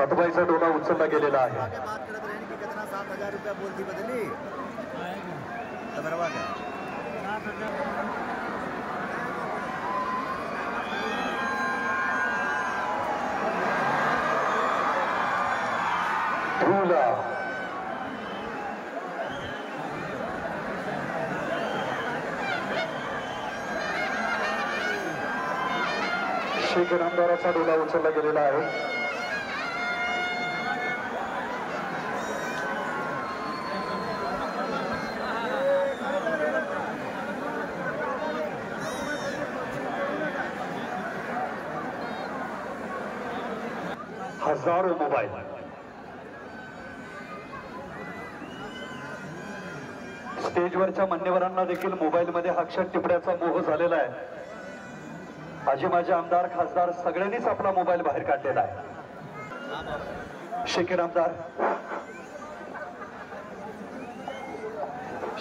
सातबाईचा डोला उचलला गेलेला आहे. बात करत रहेन की कितना 7,000 रुपया बोलती बदली तो बरोबर है 7,000 धूला शेख इनामदाराचा डोला उचलला गेलेला आहे. हजारो मोबाईल स्टेजवरच्या मान्यवरांना देखील मोबाईल मध्ये अक्षर टिपण्याचा मोह झालेला आहे. आजी माझे आमदार खासदार सगळ्यांनीच आपला मोबाईल बाहेर काढलेला आहे. शेख इनामदार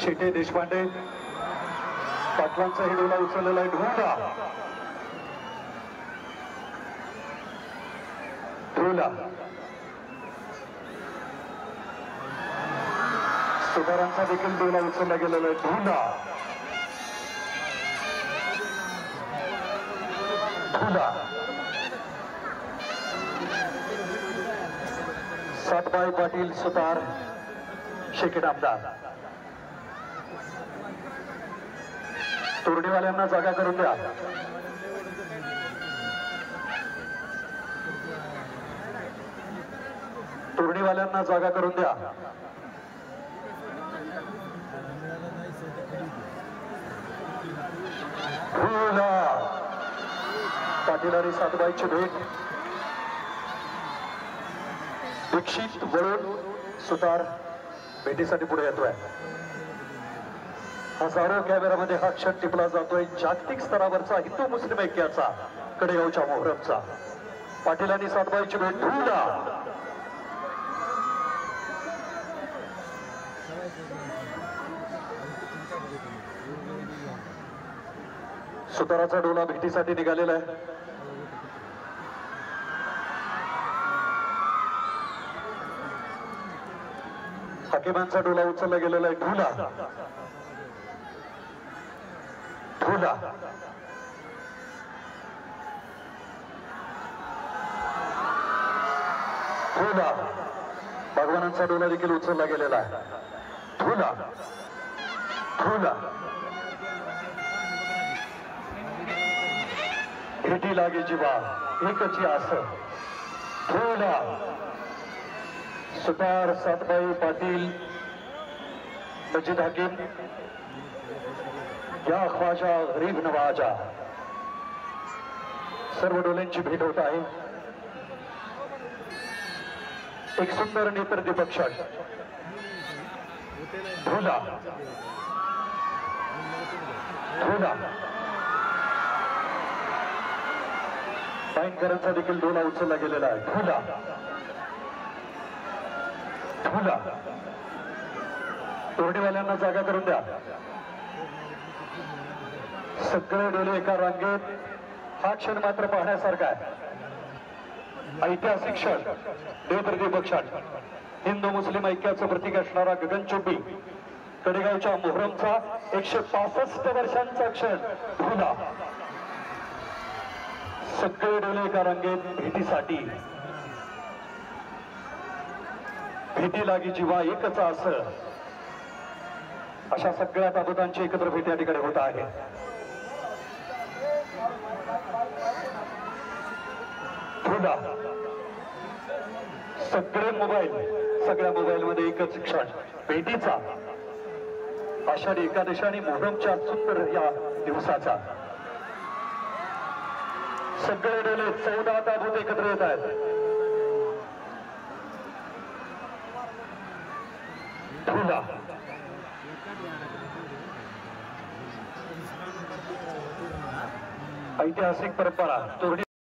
शेटे देशपांडे पाटलांचा ही डोला उचललेला आहे. धूला सुतारांचा देखील डोला उचलला गेलेला आहे. धूला सातबाई पाटील सुतार शेख इनामदार तोरडीवाल्यांना जागा करून द्या. तोरडीवाल्यांना जागा करून द्या. पाटील आणि सातबाईची भेट. दीक्षित वळून सुतार भेटीसाठी पुढे येतोय. हजारो कॅमेरामध्ये हा क्षण टिपला जातोय जागतिक स्तरावरचा हिंदू मुस्लिम ऐक्याचा कडेगावच्या मोहरमचा. पाटील आणि सातबाईची भेट. धूला सुताराचा डोला भेटीसाठी निघालेला आहे. हाकिमांचा डोला उचलला गेलेला आहे. धूला धूला धूला भगवानांचा डोला देखील उचलला गेलेला आहे. धूला धूला भेटी लागे जीवा एकची आस. धूला सुतार सातबाई पाटील मजीद हाकीम या ख्वाजा गरीब नवाजा सर्व डोल्यांची भेट होत आहे. एक सुंदर नेत्रदीपक क्षण. धूला धूला बाईंकरांचा देखील डोला उचलला गेलेला आहे. धूला धूला तोरडीवाल्यांना जागा करून द्या. सगळे डोले एका रांगेत. हा क्षण मात्र पाहण्यासारखा आहे. ऐतिहासिक क्षण नेत्रदीपक क्षण. हिंदू मुस्लिम ऐक्याचं प्रतीक असणारा गगनचुंबी कडेगावच्या मोहरमचा 165 वर्षांचा क्षण. धूला सगळे डोले एका रांगेत भेटीसाठी. भेटी लागी जीवा एकच आस. अशा सगळ्या ताबुतांची एकत्र भेट या ठिकाणी होत आहे. धूला सगळे मोबाईल सगळ्या मोबाईल मध्ये एकच क्षण भेटीचा. आषाढी एकादशी आणि मोहरमच्या सुंदर या दिवसाचा सगळे डोले 14 ताबूत एकत्र येत आहेत. धूला ऐतिहासिक परंपरा तोरडी